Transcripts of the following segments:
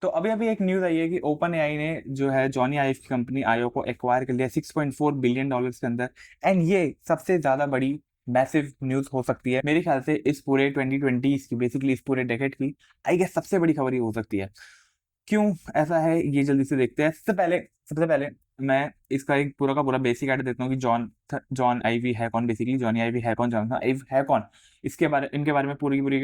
तो अभी अभी एक न्यूज आई है कि ओपन एआई ने जो है जॉनी आइव की कंपनी आयो को एक्वायर कर लिया $6.4 बिलियन के अंदर। एंड ये सबसे ज्यादा बड़ी मैसिव न्यूज हो सकती है मेरे ख्याल से इस पूरे 2020 की, बेसिकली इस पूरे डेकेड की आई गेस सबसे बड़ी खबर ये हो सकती है। क्यों ऐसा है ये जल्दी से देखते हैं। सबसे पहले मैं इसका एक पूरा का पूरा बेसिक आइडिया देता हूँ कि जॉन आइवी है कौन, बेसिकली जॉनी आइवी है कौन, जॉनसन आइव है कौन। इनके बारे में पूरी की पूरी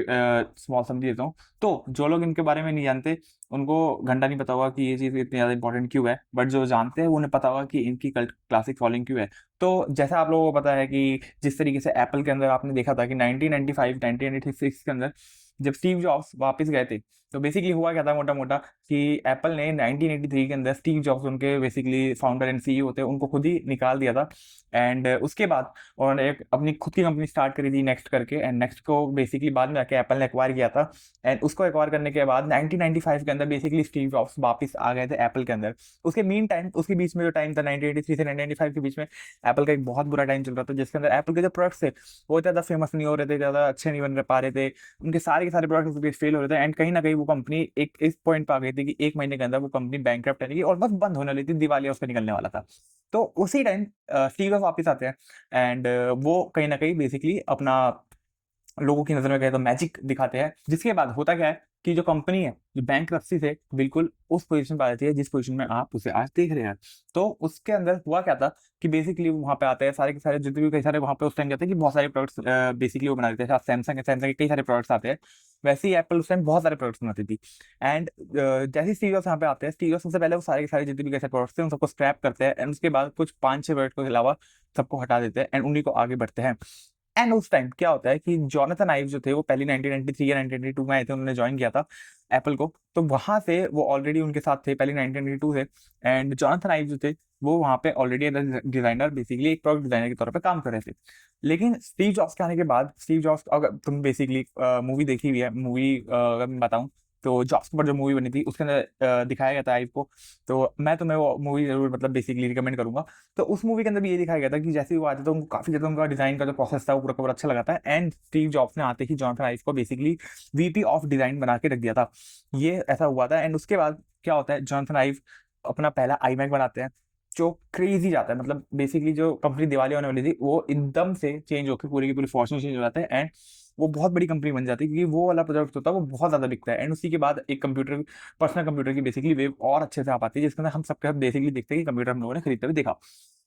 स्मॉल समझ देता हूँ। तो जो लोग इनके बारे में नहीं जानते उनको घंटा नहीं पता होगा कि ये चीज़ इतनी ज़्यादा इंपॉर्टेंट क्यों है, बट जो जानते हैं उन्हें पता होगा कि इनकी कल्ट क्लासिक फॉलोइंग क्यों है। तो जैसा आप लोगों को पता है कि जिस तरीके से एप्पल के अंदर आपने देखा था कि 1995 1996 के अंदर जब स्टीव जॉब्स वापस गए थे, तो बेसिकली हुआ क्या था मोटा मोटा कि एप्पल ने 1983 के अंदर स्टीव जॉब्स, उनके बेसिकली फाउंडर एंड सीईओ होते हैं, उनको खुद ही निकाल दिया था। एंड उसके बाद उन्होंने एक अपनी खुद की कंपनी स्टार्ट करी थी नेक्स्ट करके, एंड नेक्स्ट को बेसिकली बाद में आके एप्पल ने एक्वायर किया था। एंड उसको एक्वायर करने के बाद 1995 के अंदर बेसिकली स्टीव जॉब्स वापस आ गए थे एप्पल के अंदर। उसके मीन टाइम, उसके बीच में जो टाइम था 1983 से 1995 के बीच में एप्पल का एक बहुत बुरा टाइम चल रहा था, जिसके अंदर एप्पल के जो प्रोडक्ट्स थे वो ज़्यादा फेमस नहीं हो रहे थे, ज़्यादा अच्छे नहीं बन पा रहे थे, उनके सारे के सारे प्रोडक्ट्स फेल हो रहे थे। एंड कहीं ना कहीं वो कंपनी एक इस पॉइंट पे आ गई थी कि एक महीने के अंदर वो कंपनी बैंकक्रप्ट यानी कि ऑलमोस्ट बंद होने वाली थी, दिवालिया उसका निकलने वाला था। तो उसी टाइम स्टीव जॉब्स वापस आते हैं। एंड वो कहीं ना कहीं बेसिकली अपना लोगों की नजर में कहे तो मैजिक दिखाते हैं, जिसके बाद होता क्या है कि जो कंपनी है जो बैंकरप्सी से बिल्कुल उस पोजीशन पे आ जाती है जिस पोजीशन में आप उसे आज देख रहे हैं। तो उसके अंदर हुआ क्या था कि बेसिकली वहाँ पे आते हैं सारे के सारे जितने भी कई सारे वहाँ पे उस टाइम जाते हैं कि बहुत सारे प्रोडक्ट्स बेसिकली वो बना देते हैं। सैमसंग है, सैमसंग के कई सारे प्रोडक्ट्स आते हैं, वैसे ही एप्पल उस टाइम बहुत सारे प्रोडक्ट्स बनाती थी। एंड जैसे ही स्टीव जॉब्स यहाँ पे आते हैं, स्टीव जॉब्स सबसे पहले वो सारे के सारे जितने भी कैसे प्रोडक्ट्स थे उन सबको स्क्रैप करते हैं, एंड उसके बाद कुछ 5-6 प्रोडक्ट के अलावा सबको हटा देते हैं एंड उन्हीं को आगे बढ़ते हैं। एंड उस टाइम क्या होता है कि जॉनथन आइव जो थे वो पहले 1993 या 1992 में आए थे, उन्होंने ज्वाइन किया था एप्पल को। तो वहां से वो ऑलरेडी उनके साथ थे पहले 1992 से। एंड जॉनथन आइव जो थे वो वहां पे ऑलरेडी डिजाइनर, बेसिकली एक प्रोडक्ट डिजाइनर के तौर पे काम कर रहे थे। लेकिन स्टीव जॉब्स के आने के बाद, स्टीव जॉब्स, अगर तुम बेसिकली मूवी देखी हुई है, मूवी अगर मैं बताऊं तो जॉब्स के ऊपर जो मूवी बनी थी उसके अंदर दिखाया गया था आइव को। तो मैं तुम्हें वो मूवी जरूर मतलब बेसिकली रिकमेंड करूंगा। तो उस मूवी के अंदर भी ये दिखाया गया था कि जैसे ही वो आते तो उनको काफी ज्यादा उनका डिजाइन का जो प्रोसेस था वो पूरा का पूरा अच्छा लगा था। एंड स्टीव जॉब्स ने आते ही जॉनसन आइव को बेसिकली वीपी ऑफ डिजाइन बना के रख दिया था। ये ऐसा हुआ था। एंड उसके बाद क्या होता है, जॉनसन आइव अपना पहला आईमैक बनाते हैं जो क्रेजी जाता है, मतलब बेसिकली जो कंपनी दिवाली होने वाली थी वो एकदम से चेंज होकर पूरी की पूरी फॉर्चून चेंज हो जाता है। एंड वो बहुत बड़ी कंपनी बन जाती है क्योंकि वो वाला प्रोडक्ट होता है वो बहुत ज्यादा बिकता है। एंड उसी के बाद एक कंप्यूटर, पर्सनल कंप्यूटर की बेसिकली वेव और अच्छे से आ पाती है, जिसके अंदर हम सबके बेसिकली देखते हैं कि कंप्यूटर हम लोगों ने खरीदते हुए देखा।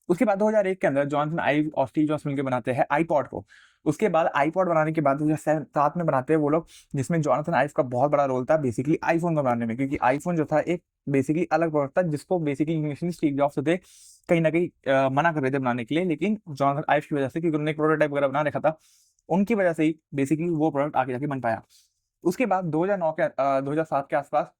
उसके बाद 2001 के अंदर जॉनसन आइव और स्टीव जॉब्स मिलकर बनाते हैं आईपॉड को। उसके बाद आईपॉड बनाने के बाद 2007 में बनाते हैं वो लोग, जिसमें जॉनसन आइव का बहुत बड़ा रोल था बेसिकली आईफोन को बनाने में, क्योंकि आईफोन जो था एक बेसिकली अलग प्रोडक्ट था जिसको बेसिकली स्टीव जॉब्स थे कहीं ना कहीं मना कर रहे थे बनाने के लिए। लेकिन जॉनसन आइव की वजह से, क्योंकि उन्होंने एक प्रोटोटाइप वगैरह बना रखा था, उनकी वजह से ही बेसिकली वो प्रोडक्ट आगे जाके बन पाया। उसके बाद 2007 के आसपास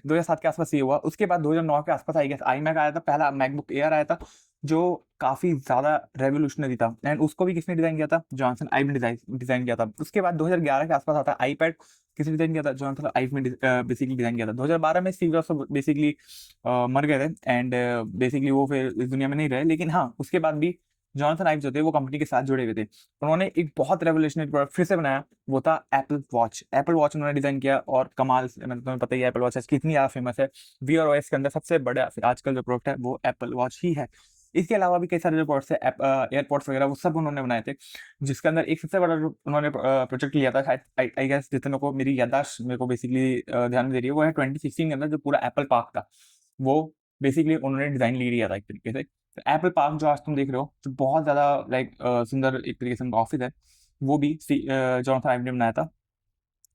2007 के आसपास ये हुआ। उसके बाद 2009 के आसपास आई गेस आई मैक आया था, पहला मैकबुक एयर आया था जो काफी ज्यादा रेवोल्यूशनरी था। एंड उसको भी किसने डिजाइन किया था, जॉनसन आइव ने डिजाइन किया था। उसके बाद 2011 के आसपास आता है आईपैड, किसने डिजाइन किया था, जॉनसन आइव ने बेसिकली डिजाइन किया था। 2012 में स्टीव जॉब्स बेसिकली मर गए थे एंड बेसिकली वो फिर इस दुनिया में नहीं रहे। लेकिन हाँ, उसके बाद भी जॉनसन आइव जो थे वो कंपनी के साथ जुड़े हुए थे। उन्होंने एक बहुत रेवोल्यूशनरी प्रोडक्ट फिर से बनाया, वो था एप्पल वॉच। एप्पल वॉच उन्होंने डिजाइन किया और कमाल से, मतलब तुम्हें पता ही है एप्पल वॉच कितनी ज्यादा फेमस है। वीआर ओएस के अंदर सबसे बड़ा आजकल जो प्रोडक्ट है वो एप्पल वॉच ही है। इसके अलावा भी कई सारे जो प्रोडक्ट्स है, एयरपोर्ट्स वगैरह, वो सब उन्होंने बनाए थे। जिसके अंदर एक सबसे बड़ा जो उन्होंने प्रोजेक्ट लिया था, आई गेस जितने को मेरी याददाश्त मेरे को बेसिकली ध्यान में दे रही है, वो है 2016 के अंदर जो पूरा एप्पल पार्क था वो बेसिकली उन्होंने डिजाइन ले लिया था एक तरीके से। तो एप्पल पार्क जो आज तुम देख रहे हो जो बहुत ज्यादा लाइक सुंदर एक तरीके से उनका ऑफिस है, वो भी जॉनसन आइव ने बनाया था।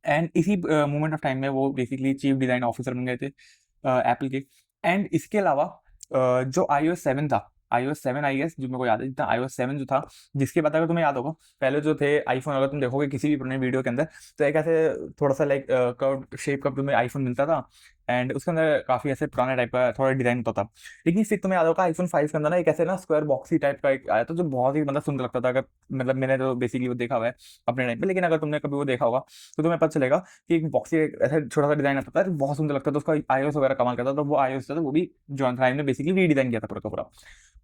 एंड इसी मोमेंट ऑफ टाइम में वो बेसिकली चीफ डिजाइन ऑफिसर बन गए थे एप्पल के। एंड इसके अलावा जो iOS 7 था, iOS 7 आई गेस जो मेरे को याद है, जितना iOS 7 जो था, जिसके बाद अगर तुम्हें याद होगा पहले जो थे आईफोन, अगर तुम देखोगे किसी भी पुराने वीडियो के अंदर तो एक ऐसे थोड़ा सा लाइक कर्व शेप का तुम्हें आईफोन मिलता था। एंड उसके अंदर काफी ऐसे पुराने टाइप का थोड़ा डिजाइन होता था। लेकिन फिर तुम्हें याद होगा आईफोन 5 के अंदर ना एक ऐसे ना स्क्वायर बॉक्सी टाइप का एक आया था जो बहुत ही मतलब सुंदर लगता था। अगर मतलब मैंने तो बेसिकली वो देखा हुआ है अपने टाइम पे, लेकिन अगर तुमने कभी वो देखा होगा तो तुम्हें पता चलेगा कि एक बॉक्सी ऐसा छोटा सा डिजाइन आता था, बहुत सुंदर लगता था, उसका iOS वगैरह कमाल करता था। तो वो iOS था वो भी जॉन थ्राइव ने बेसिकली रीडिजाइन किया था पूरा का पूरा।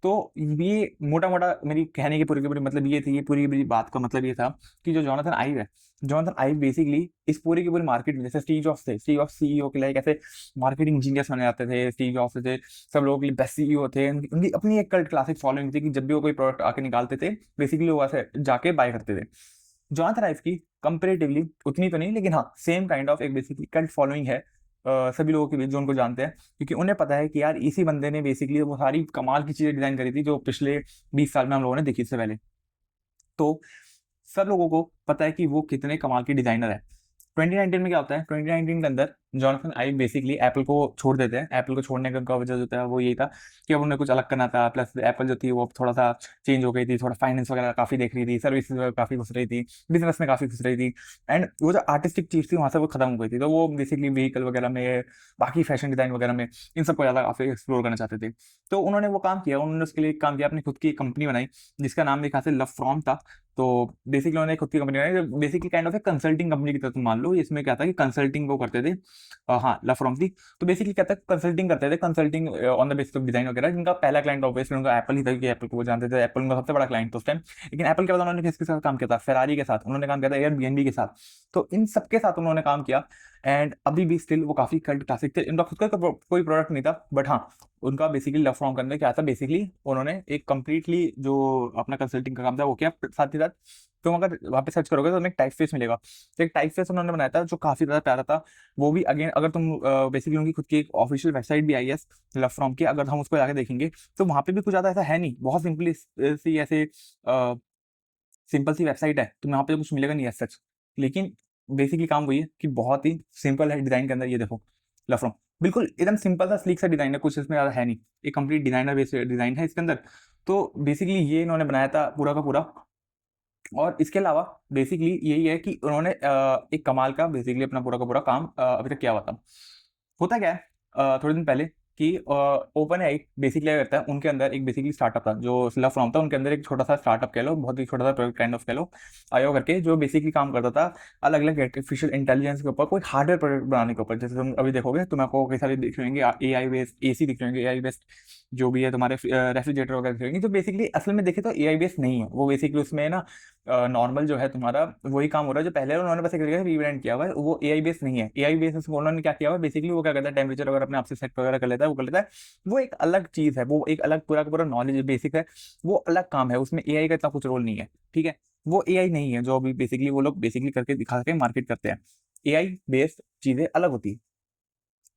तो ये मोटा मोटा मेरी कहने की पूरी मतलब ये थी, ये पूरी बात का मतलब ये था कि जो जॉनथन आइव है जॉनसन आइव बेसिकली इस पूरी की पूरी मार्केट में, जैसे स्टीव जॉब्स थे, स्टीव जॉब्स सीईओ के लिए कैसे मार्केटिंग जीनियस माने जाते थे, स्टीव जॉब्स थे, सब लोगों के लिए बेस्ट सीईओ थे, उनकी अपनी एक कल्ट क्लासिक फॉलोइंग थी कि जब भी वो कोई प्रोडक्ट आके निकालते थे बेसिकली वो ऐसे जाके बाय करते थे। जॉनसन आइव की कंपेरेटिवली उतनी तो नहीं, लेकिन हाँ सेम काइंड ऑफ एक बेसिकली कल्ट फॉलोइंग है सभी लोगों के बीच जो उनको जानते हैं, क्योंकि उन्हें पता है कि यार इसी बंदे ने बेसिकली वो सारी कमाल की चीजें डिजाइन करी थी जो पिछले 20 साल में हम लोगों ने देखी इससे पहले। तो सब लोगों को पता है कि वो कितने कमाल के डिजाइनर है। 2019 में क्या होता है, 2019 के अंदर जॉनसन आइव बेसिकली एप्पल को छोड़ देते हैं। एप्पल को छोड़ने का वजह जो था वो यही था कि अब उन्हें कुछ अलग करना था, प्लस एप्पल जो थी वो थोड़ा सा चेंज हो गई थी, थोड़ा फाइनेंस वगैरह काफी देख रही थी, सर्विसेज वगैरह काफी घुस रही थी, बिजनेस में काफी घुस रही थी, एंड वो जो आर्टिस्टिक चीज थी वहां से वो खत्म हो गई थी। तो वो बेसिकली व्हीकल वगैरह में, बाकी फैशन डिजाइन वगैरह में, इन सबको ज्यादा काफी एक्सप्लोर करना चाहते थे। तो उन्होंने वो काम किया, उन्होंने उसके लिए काम किया, अपनी खुद की कंपनी बनाई जिसका नाम भी खास लव फ्रॉम था। तो बेसिकली उन्होंने खुद की कंपनी बनाई, बेसिकली काइंड ऑफ एक कंसल्टिंग कंपनी की तरह तुम मान लो। इसमें क्या था कि कंसल्टिंग वो करते थे, हाँ ला फ्रॉम थी। तो बेसिकली क्या था, कंसल्टिंग करते थे, consulting on the basis of design वगैरह। जिनका पहला क्लाइंट ऑब्वियसली उनका एप्पल ही था, कि एप्पल को वो जानते थे, एप्पल उनका सबसे बड़ा क्लाइंट था उस टाइम। लेकिन एप्पल के बाद उन्होंने किसके साथ काम किया था, फेरारी के साथ उन्होंने काम किया था, एयरबीएनबी के साथ। तो इन सबके साथ उन्होंने काम किया, एंड अभी भी स्टिल वो काफी कल्ट क्लासिक थे। इनका खुद का कोई प्रोडक्ट नहीं था, बट हाँ उनका बेसिकली लव फ्रॉम करने क्या था, बेसिकली उन्होंने एक कंप्लीटली जो अपना कंसल्टिंग का काम था वो किया। साथ ही साथ तुम अगर वहाँ पे सर्च करोगे तो तुम्हें एक टाइप फेस मिलेगा। तो एक टाइप फेस उन्होंने बनाया था जो काफी ज्यादा प्यारा था। वो भी अगेन अगर तुम बेसिकली उनकी खुद की एक ऑफिशियल वेबसाइट भी आई है लव फ्रॉम की, अगर हम उसको जाके देखेंगे तो वहां पे भी कुछ ज्यादा ऐसा है नहीं, बहुत सिंपली सी ऐसे सिंपल सी वेबसाइट है, तुम्हें यहाँ पे कुछ मिलेगा नहीं सच। लेकिन बेसिकली काम वही है कि बहुत ही सिंपल है डिजाइन के अंदर। ये देखो लव फ्रॉम बिल्कुल एकदम सिंपल सा स्लीक सा डिजाइन है, कुछ इसमें ज्यादा है नहीं, एक कंप्लीट डिजाइनर बेस्ड डिजाइन है इसके अंदर। तो बेसिकली ये इन्होंने बनाया था पूरा का पूरा। और इसके अलावा बेसिकली यही है कि उन्होंने एक कमाल का बेसिकली अपना पूरा का पूरा काम अभी तक किया हुआ था। होता क्या है, थोड़े दिन पहले कि ओपन एआई बेसिकली क्या करता है, उनके अंदर एक बेसिकली स्टार्टअप था जो लव फ्रॉम था, उनके अंदर एक छोटा सा स्टार्टअप कह लो, बहुत ही छोटा सा प्रोजेक्ट काइंड ऑफ कह लो, आयो करके, जो बेसिकली काम करता था अलग अलग आर्टिफिशियल इंटेलिजेंस के ऊपर, कोई हार्डवेयर प्रोडक्ट बनाने के ऊपर। जैसे तुम अभी देखोगे तुम्हें आपको कई सारे दिख रहे होंगे एआई बेस्ड एसी दिख रहे होंगे, एआई बेस्ड जो भी है तुम्हारे रेफ्रिजरेटर वगैरह दिख रहे होंगे, जो बेसिकली असल में देखे तो एआई बेस्ड नहीं है वो। बेसिकली उसमें ना नॉर्मल जो है तुम्हारा वही काम हो रहा है जो पहले उन्होंने बस एक तरीके से रीब्रांड किया हुआ है, वो एआई बेस नहीं है। एआई बेस उन्होंने क्या किया हुआ है, बेसिकली वो क्या करता है, टेम्परेचर वगैरह अपने आप से सेट वगैरह कर लेता है, वो कर लेता है। वो एक अलग चीज है, वो एक अलग पूरा का पूरा नॉलेज बेसिक है, वो अलग काम है, उसमें एआई का इतना कुछ रोल नहीं है। ठीक है, वो एआई नहीं है जो अभी बेसिकली वो लोग बेसिकली करके दिखा के मार्केट करते हैं। एआई बेस्ड चीजें अलग होती है।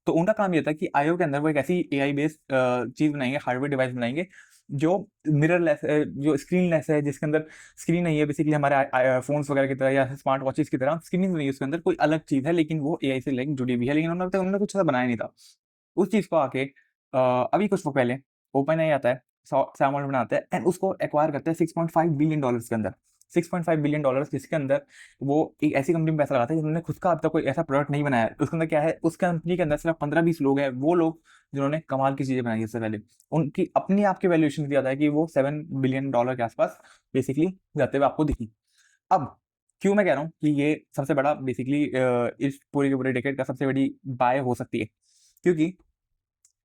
तो उनका काम ये था कि आईओ के अंदर वो एक ऐसी एआई बेस्ड चीज बनाएंगे, हार्डवेयर डिवाइस बनाएंगे जो मिररलेस है, जो स्क्रीनलेस है, जिसके अंदर स्क्रीन नहीं है बेसिकली हमारे फोन्स वगैरह की तरह या स्मार्ट वॉचेस की तरह स्क्रीन नहीं है उसके अंदर, कोई अलग चीज है, लेकिन वो एआई से लिंक जुड़ी हुई है। लेकिन उन्होंने कुछ ऐसा बनाया नहीं था। उस चीज को आके अभी कुछ वक्त पहले ओपन एआई आता है, सैम ऑल्टमैन बनाता है, एंड उसको एक्वायर करते हैं $6.5 बिलियन के अंदर। $6.5 बिलियन, जिसके अंदर वो एक ऐसी कंपनी में पैसा लगाता है जिन्होंने खुद का अब तक कोई ऐसा प्रोडक्ट नहीं बनाया है। उसके अंदर क्या है, उस कंपनी के अंदर सिर्फ 15-20 लोग हैं, वो लोग जिन्होंने कमाल की चीजें बनाई है इससे पहले। उनकी अपनी आपकी वैल्यूएशन दिया था कि वो $7 बिलियन के आसपास बेसिकली जाते हुए आपको दिखी। अब क्यों मैं कह रहा हूँ कि ये सबसे बड़ा बेसिकली इस पूरे के पूरे डेकेड का सबसे बड़ी बाय हो सकती है, क्योंकि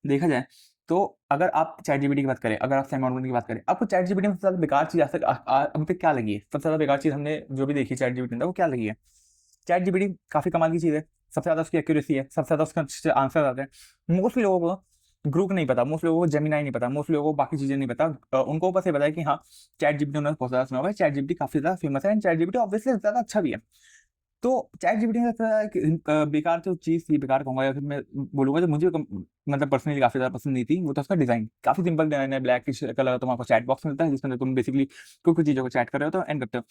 देखा जाए तो अगर आप चैट जीपीटी की बात करें, अगर आप सैम ऑल्टमैन की बात करें, आपको चैट जीपीटी में सबसे ज्यादा बेकार चीज आज तक अभी तक क्या लगी है, सबसे ज्यादा बेकार चीज हमने जो भी देखी चैट जीपीटी में वो क्या लगी है। चैट जीपीटी काफी कमाल की चीज है, सबसे ज्यादा उसकी एक्यूरेसी है, सबसे ज्यादा उसके अच्छे आंसर आते हैं। मोस्टली लोगों को ग्रुप नहीं पता, मोस्ट लोगों को जेमिनाई नहीं पता, मोस्ट लोगों को बाकी चीजें नहीं पता। उनको बस ये पता है कि हाँ चैट जीपीटी उन्होंने बहुत ज्यादा सुना हुआ है, चैट जीपीटी काफी ज्यादा फेमस है, एंड चैट जीपीटी ऑब्वियसली ज्यादा अच्छा भी है। तो चैट जीपीटी में लगता है कि बेकार जो चीज थी, बेकार कहूंगा या फिर मैं बोलूंगा जो मुझे मतलब पर्सनली काफी ज्यादा पसंद नहीं थी, वो था उसका डिजाइन। काफी सिंपल डिजाइन है, ब्लैक कलर, तुम्हारे चैट बॉक्स मिलता है जिसके अंदर तुम बेसिकली कुछ कुछ चीजों को चैट कर रहे हो तो एंड करते हो।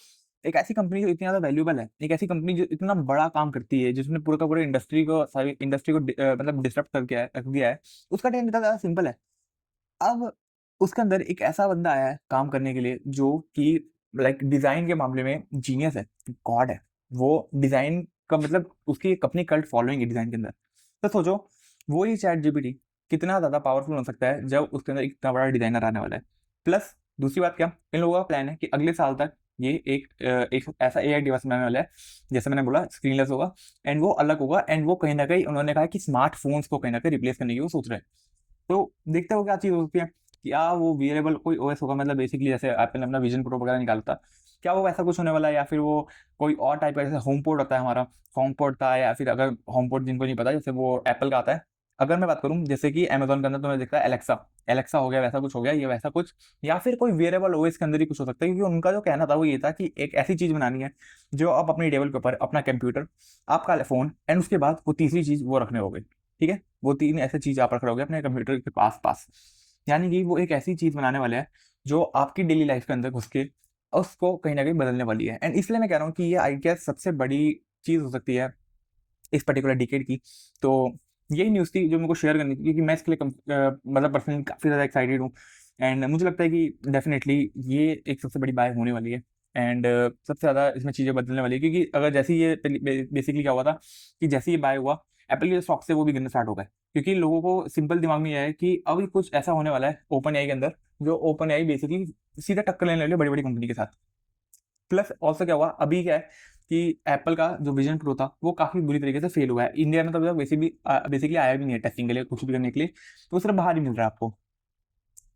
एक ऐसी कंपनी जो इतनी ज्यादा वैल्यूबल है, एक ऐसी कंपनी जो इतना बड़ा काम करती है, जिसने पूरा का पूरा इंडस्ट्री को, सारी इंडस्ट्री को मतलब डिस्टर्ब करके रख दिया है, उसका डिजाइन इतना ज्यादा सिंपल है। अब उसके अंदर एक ऐसा बंदा आया है काम करने के लिए जो कि लाइक डिजाइन के मामले में जीनियस है, गॉड है। वो डिजाइन का मतलब उसकी एक अपनी कल्ट फॉलोइंग है डिजाइन के अंदर। तो सोचो वो ही चैट जीपीटी कितना ज्यादा पावरफुल हो सकता है जब उसके अंदर इतना बड़ा डिजाइनर आने वाला है। प्लस दूसरी बात क्या, इन लोगों का प्लान है कि अगले साल तक ये एक ऐसा एआई डिवाइस बनाने वाला है, जैसे मैंने बोला स्क्रीनलेस होगा, एंड वो अलग होगा, एंड वो कहीं ना कहीं उन्होंने कहा कि स्मार्टफोन्स को कहीं ना कहीं रिप्लेस करने की वो सोच रहे हैं। तो देखते हो क्या चीज होती है, क्या वो वियरेबल कोई ओएस होगा, मतलब बेसिकली जैसे एप्पल ने अपना विजन प्रो वगैरह निकाला था, क्या वो वैसा कुछ होने वाला है, या फिर वो कोई और टाइप का, जैसे होम पोर्ट होता है हमारा, होम पोर्ट था, या फिर अगर होम पोर्ट जिनको नहीं पता, जैसे वो एप्पल का आता है, अगर मैं बात करूं जैसे कि अमेजोन के अंदर तुम्हें दिखता है एलेक्सा, एलेक्सा हो गया, वैसा कुछ हो गया, ये वैसा कुछ, या फिर कोई वेरेबल ओएस के अंदर ही कुछ हो सकता है, क्योंकि उनका जो कहना था वो ये था कि एक ऐसी चीज बनानी है जो आप अपनी टेबल के ऊपर, अपना कंप्यूटर, आपका फोन, एंड उसके बाद वो तीसरी चीज वो रखने होगे, ठीक है, वो तीन ऐसी चीज आप रख रहे होगे अपने कंप्यूटर के पास पास, यानी कि वो एक ऐसी चीज बनाने वाले हैं जो आपकी डेली लाइफ के अंदर घुस के उसको कहीं ना कहीं बदलने वाली है। एंड इसलिए मैं कह रहा हूँ कि ये आई गेस सबसे बड़ी चीज हो सकती है इस पर्टिकुलर डिकेड की। तो यही न्यूज़ थी जो मेरे को शेयर करनी थी, क्योंकि मैं इसके लिए मतलब पर्सनली काफ़ी ज़्यादा एक्साइटेड हूँ, एंड मुझे लगता है कि डेफिनेटली ये एक सबसे बड़ी बाय होने वाली है, एंड सबसे ज़्यादा इसमें चीज़ें बदलने वाली है, क्योंकि अगर जैसे ही ये बेसिकली क्या हुआ था कि जैसे ही ये बाय हुआ, एप्पल के स्टॉक से वो भी गिरना स्टार्ट हो गए, क्योंकि लोगों को सिंपल दिमाग में ये है कि अभी कुछ ऐसा होने वाला है ओपन एआई के अंदर, जो ओपन एआई बेसिकली सीधा टक्कर लेने वाली है बड़ी बड़ी कंपनी के साथ। प्लस ऑल्सो क्या हुआ अभी क्या है कि एप्पल का जो विजन प्रो था वो काफी बुरी तरीके से फेल हुआ है इंडिया में, तो अभी तक वैसे भी बेसिकली आया भी नहीं है टेस्टिंग के लिए, कुछ भी करने के लिए, तो वो सिर्फ बाहर ही मिल रहा है आपको,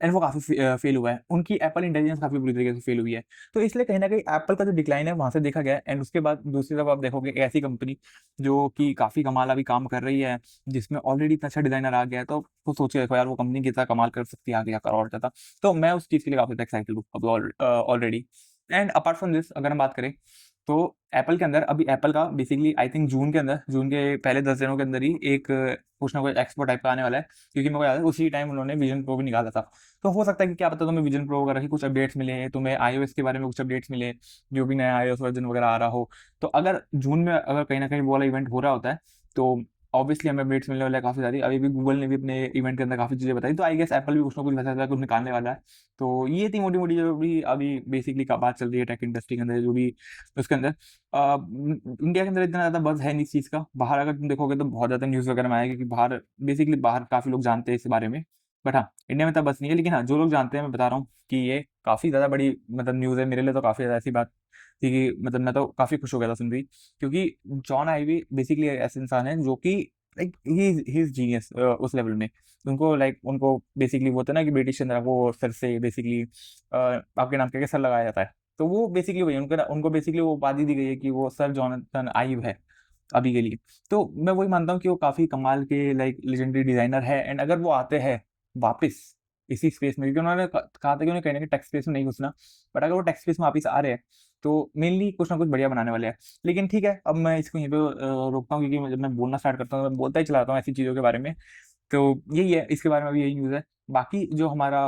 एंड वो काफी फेल हुआ है, उनकी एप्पल इंटेलिजेंस काफी बुरी तरीके से फेल हुई है। तो इसलिए कहीं ना कहीं एप्पल का जो डिक्लाइन है वहां से देखा गया है, एंड उसके बाद दूसरी तरफ आप देखोगे एक ऐसी कंपनी जो कि काफी कमाल अभी काम कर रही है, जिसमें ऑलरेडी इतना अच्छा डिजाइनर आ गया है, तो सोचिए देखो यार वो कंपनी कितना कमाल कर सकती है आगे जाकर और ज्यादा। तो मैं उस चीज के लिए काफी एक्साइटेड हूँ अभी already. And apart from this अगर हम बात करें तो एप्पल के अंदर अभी एप्पल का बेसिकली आई थिंक जून के अंदर, जून के पहले 10 दिनों के अंदर ही एक कुछ ना कुछ एक्सपो टाइप का आने वाला है, क्योंकि मेरे को याद है उसी टाइम उन्होंने विजन प्रो भी निकाला था। तो हो सकता है कि क्या पता तुम्हें विजन प्रो वगैरह की कुछ अपडेट्स मिले, तुम्हें iOS के बारे में कुछ अपडेट्स मिले, जो भी नया iOS वर्जन वगैरह आ रहा हो। तो अगर जून में अगर कहीं ना कहीं वो वाला इवेंट हो रहा होता है तो ऑब्वियसली हमें अपडेट्स मिलने वाले हैं काफ़ी सारी। अभी भी गूगल ने भी अपने इवेंट के अंदर काफ़ी चीज़ें बताई, तो आई गेस एप्पल भी कुछ ना कुछ वैसा वैसा कुछ निकालने वाला है। तो ये थी मोटी मोटी जो भी अभी बेसिकली का बात चल रही है टेक इंडस्ट्री के अंदर, जो भी उसके अंदर इंडिया के अंदर इतना ज़्यादा बज़ है नहीं इस चीज़ का। बाहर अगर तुम देखोगे तो बहुत ज़्यादा न्यूज़ वगैरह में आएगा, क्योंकि बाहर बेसिकली बाहर काफ़ी लोग जानते हैं इस बारे में, बट हाँ इंडिया में तब बस नहीं है। लेकिन हाँ जो लोग जानते हैं मैं बता रहा हूँ कि ये काफ़ी ज़्यादा बड़ी मतलब न्यूज़ है मेरे लिए, तो काफ़ी ज़्यादा ऐसी बात थी कि मतलब मैं तो काफ़ी खुश हो गया था सुन रही, क्योंकि जॉन आइवी बेसिकली ऐसे इंसान है जो कि लाइक ही इज जीनियस उस लेवल में। उनको लाइक उनको बेसिकली वो होता है ना कि ब्रिटिश के अंदर वो सर से बेसिकली आपके नाम के सर लगाया जाता है, तो वो बेसिकली वही उनको उनको बेसिकली वो उपाधि दी गई है कि वो सर जॉनथन आइव है अभी के लिए। तो मैं वही मानता हूँ कि वो काफ़ी कमाल के लाइक लेजेंडरी डिजाइनर है, एंड अगर वो आते हैं वापस इसी स्पेस में, क्योंकि उन्होंने कहा था कि उन्हें कहीं ना कहीं टेक स्पेस में नहीं घुसना, बट अगर वो टेक स्पेस में वापस आ रहे हैं तो मेनली कुछ ना कुछ बढ़िया बनाने वाले हैं। लेकिन ठीक है अब मैं इसको यहीं पे रोकता हूँ, क्योंकि जब मैं बोलना स्टार्ट करता हूँ मैं बोलता ही चलाता हूँ ऐसी चीज़ों के बारे में। तो यही है, इसके बारे में भी यही न्यूज़ है। बाकी जो हमारा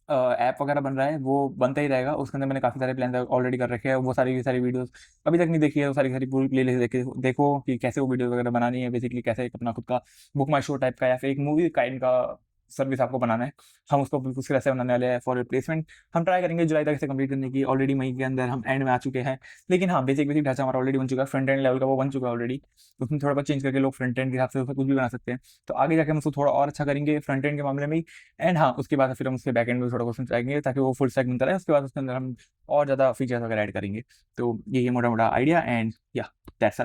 ऐप वगैरह बन रहा है वो बनता ही रहेगा, उसके अंदर मैंने काफ़ी सारे प्लान ऑलरेडी कर रखे हैं, वो सारी की सारी वीडियोस अभी तक नहीं देखी है, वो सारी की सारी पूरी प्लेलिस्ट देखो कि कैसे वो वीडियो वगैरह बनानी है, बेसिकली कैसे एक अपना खुद का बुक माई शो टाइप का या फिर एक मूवी काइंड का सर्विस आपको बनाना है। हम उसको बिल्कुल से कैसे बनाने वाले हैं फॉर रिप्लेसमेंट, हम ट्राई करेंगे जुलाई तक से कंप्लीट करने की। ऑलरेडी मई के अंदर हम एंड में आ चुके हैं, लेकिन हाँ बेसिक बेसिक ढांचा हमारा ऑलरेडी बन चुका है, फ्रंट एंड लेवल का वो बन चुका है ऑलरेडी। उसमें थोड़ा बहुत चेंज करके लोग फ्रंट एंड के हिसाब से उसमें कुछ भी बना सकते हैं, तो आगे जाके हम उसको थोड़ा और अच्छा करेंगे फ्रंट एंड के मामले में ही। एंड हाँ उसके बाद फिर हम उसके बैक एंड में थोड़ा क्वेश्चन चाहेंगे ताकि वो फुल स्टैक बनता रहे, उसके बाद उसके अंदर हम और ज़्यादा फीचर्स वगैरह ऐड करेंगे। तो यही मोटा मोटा आइडिया, एंड या दैट्स अ